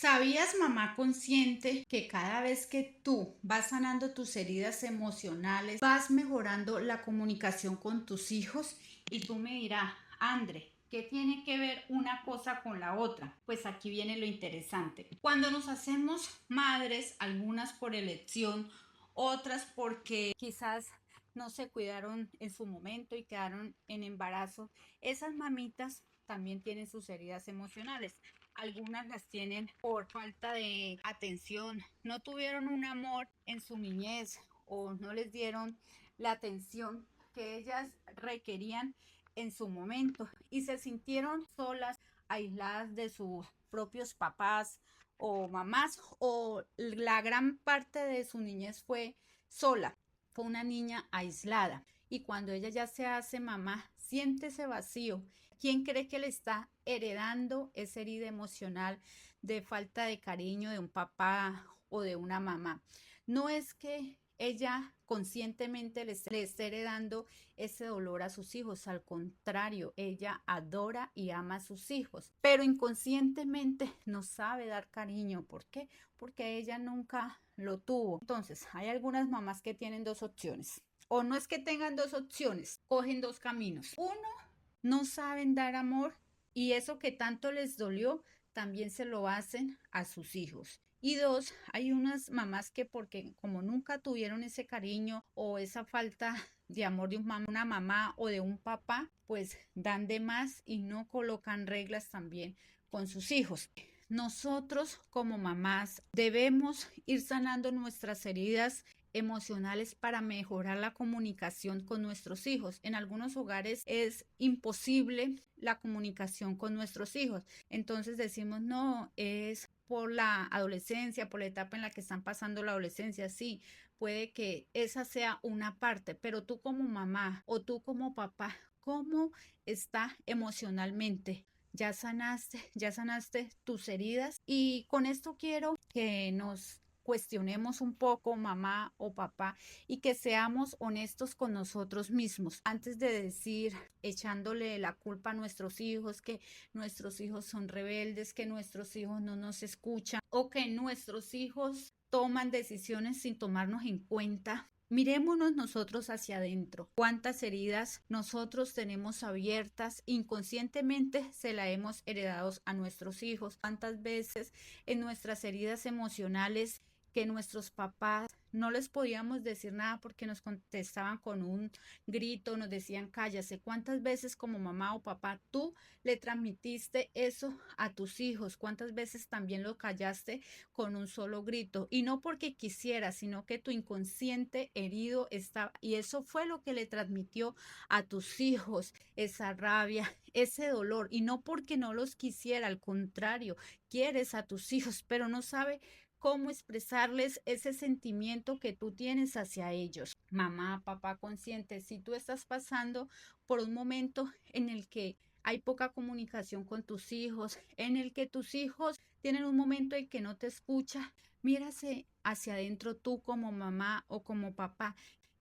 ¿Sabías, mamá consciente, que cada vez que tú vas sanando tus heridas emocionales, vas mejorando la comunicación con tus hijos? Y tú me dirás, André, ¿qué tiene que ver una cosa con la otra? Pues aquí viene lo interesante. Cuando nos hacemos madres, algunas por elección, otras porque quizás no se cuidaron en su momento y quedaron en embarazo, esas mamitas también tienen sus heridas emocionales. Algunas las tienen por falta de atención, no tuvieron un amor en su niñez o no les dieron la atención que ellas requerían en su momento y se sintieron solas, aisladas de sus propios papás o mamás, o la gran parte de su niñez fue sola, fue una niña aislada. Y cuando ella ya se hace mamá, siente ese vacío. ¿Quién cree que le está heredando esa herida emocional de falta de cariño de un papá o de una mamá? No es que ella conscientemente le esté heredando ese dolor a sus hijos, al contrario, ella adora y ama a sus hijos, pero inconscientemente no sabe dar cariño. ¿Por qué? Porque ella nunca lo tuvo. Entonces, hay algunas mamás que tienen dos opciones. O no es que tengan dos opciones, cogen dos caminos. Uno, no saben dar amor y eso que tanto les dolió también se lo hacen a sus hijos. Y dos, hay unas mamás que porque como nunca tuvieron ese cariño o esa falta de amor de una mamá o de un papá, pues dan de más y no colocan reglas también con sus hijos. Nosotros como mamás debemos ir sanando nuestras heridas emocionales para mejorar la comunicación con nuestros hijos. En algunos hogares es imposible la comunicación con nuestros hijos. Entonces decimos, no, es por la adolescencia, por la etapa en la que están pasando la adolescencia. Sí, puede que esa sea una parte, pero tú como mamá o tú como papá, ¿cómo está emocionalmente? Ya sanaste tus heridas. Y con esto quiero que nos cuestionemos un poco, mamá o papá, y que seamos honestos con nosotros mismos antes de decir, echándole la culpa a nuestros hijos, que nuestros hijos son rebeldes, que nuestros hijos no nos escuchan o que nuestros hijos toman decisiones sin tomarnos en cuenta. Mirémonos nosotros hacia adentro. ¿Cuántas heridas nosotros tenemos abiertas? Inconscientemente se la hemos heredado a nuestros hijos. ¿Cuántas veces en nuestras heridas emocionales que nuestros papás no les podíamos decir nada porque nos contestaban con un grito, nos decían cállase? ¿Cuántas veces como mamá o papá tú le transmitiste eso a tus hijos? ¿Cuántas veces también lo callaste con un solo grito? Y no porque quisieras, sino que tu inconsciente herido estaba, y eso fue lo que le transmitió a tus hijos, esa rabia, ese dolor, y no porque no los quisiera, al contrario, quieres a tus hijos, pero no sabe cómo expresarles ese sentimiento que tú tienes hacia ellos. Mamá, papá consciente, si tú estás pasando por un momento en el que hay poca comunicación con tus hijos, en el que tus hijos tienen un momento en que no te escucha, mírase hacia adentro tú como mamá o como papá.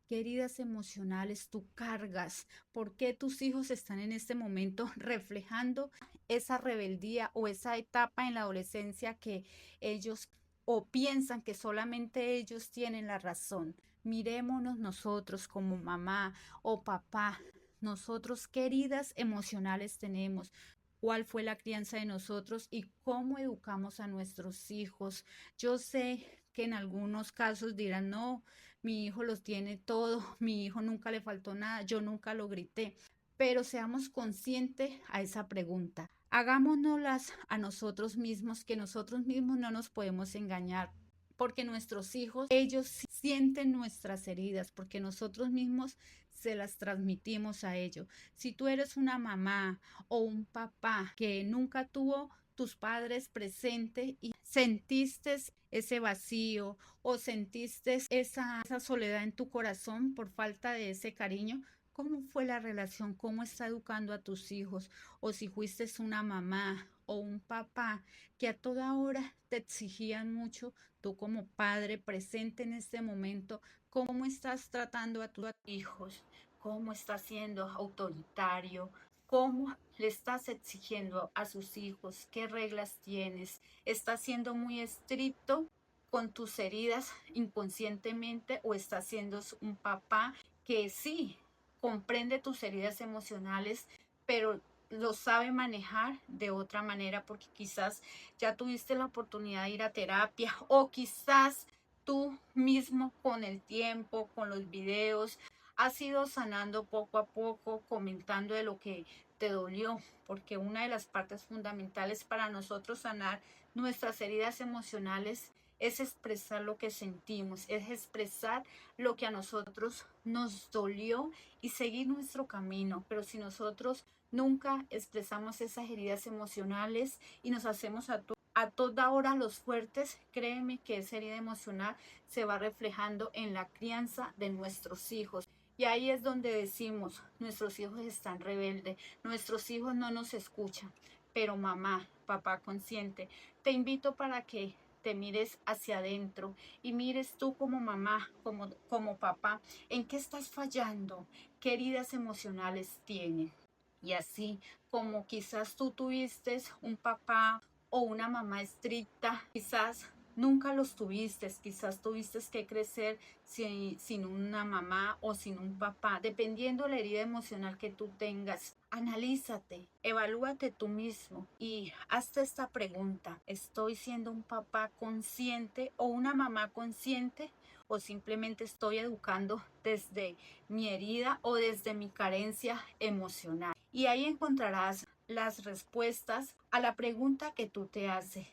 ¿Qué heridas emocionales tú cargas? ¿Por qué tus hijos están en este momento reflejando esa rebeldía o esa etapa en la adolescencia que ellos o piensan que solamente ellos tienen la razón? Mirémonos nosotros como mamá o papá, nosotros qué heridas emocionales tenemos, cuál fue la crianza de nosotros y cómo educamos a nuestros hijos. Yo sé que en algunos casos dirán, no, mi hijo los tiene todo, mi hijo nunca le faltó nada, yo nunca lo grité, pero seamos conscientes a esa pregunta. Hagámonoslas a nosotros mismos, que nosotros mismos no nos podemos engañar, porque nuestros hijos, ellos sienten nuestras heridas, porque nosotros mismos se las transmitimos a ellos. Si tú eres una mamá o un papá que nunca tuvo tus padres presente y sentiste ese vacío o sentiste esa soledad en tu corazón por falta de ese cariño, ¿cómo fue la relación? ¿Cómo está educando a tus hijos? O si fuiste una mamá o un papá que a toda hora te exigían mucho, tú como padre presente en este momento, ¿cómo estás tratando a tus hijos? ¿Cómo estás siendo autoritario? ¿Cómo le estás exigiendo a sus hijos? ¿Qué reglas tienes? ¿Estás siendo muy estricto con tus heridas inconscientemente o estás siendo un papá que sí comprende tus heridas emocionales, pero lo sabe manejar de otra manera porque quizás ya tuviste la oportunidad de ir a terapia o quizás tú mismo con el tiempo, con los videos, has ido sanando poco a poco, comentando de lo que te dolió, porque una de las partes fundamentales para nosotros sanar nuestras heridas emocionales es expresar lo que sentimos, es expresar lo que a nosotros nos dolió y seguir nuestro camino. Pero si nosotros nunca expresamos esas heridas emocionales y nos hacemos a toda hora los fuertes, créeme que esa herida emocional se va reflejando en la crianza de nuestros hijos. Y ahí es donde decimos, nuestros hijos están rebeldes, nuestros hijos no nos escuchan. Pero mamá, papá consciente, te invito para que te mires hacia adentro y mires tú como mamá, como papá, en qué estás fallando, qué heridas emocionales tienes. Y así como quizás tú tuviste un papá o una mamá estricta, quizás nunca los tuviste, quizás tuviste que crecer sin una mamá o sin un papá, dependiendo la herida emocional que tú tengas. Analízate, evalúate tú mismo y hazte esta pregunta: ¿estoy siendo un papá consciente o una mamá consciente? ¿O simplemente estoy educando desde mi herida o desde mi carencia emocional? Y ahí encontrarás las respuestas a la pregunta que tú te haces.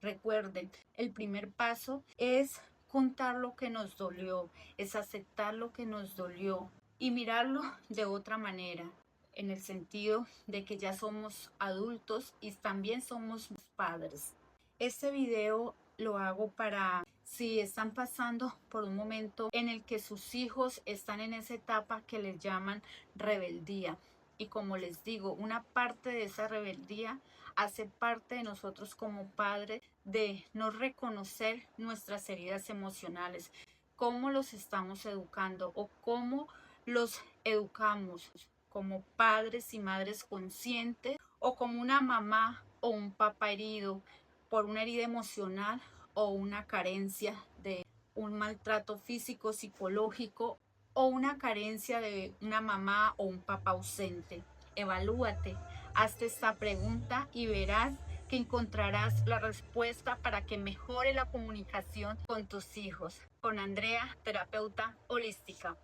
Recuerden, el primer paso es contar lo que nos dolió, es aceptar lo que nos dolió y mirarlo de otra manera, en el sentido de que ya somos adultos y también somos padres. Este video lo hago para si están pasando por un momento en el que sus hijos están en esa etapa que les llaman rebeldía. Y como les digo, una parte de esa rebeldía hace parte de nosotros como padres, de no reconocer nuestras heridas emocionales, cómo los estamos educando o cómo los educamos como padres y madres conscientes o como una mamá o un papá herido por una herida emocional o una carencia de un maltrato físico, psicológico o una carencia de una mamá o un papá ausente. Evalúate, hazte esta pregunta y verás que encontrarás la respuesta para que mejore la comunicación con tus hijos. Con Andrea, terapeuta holística.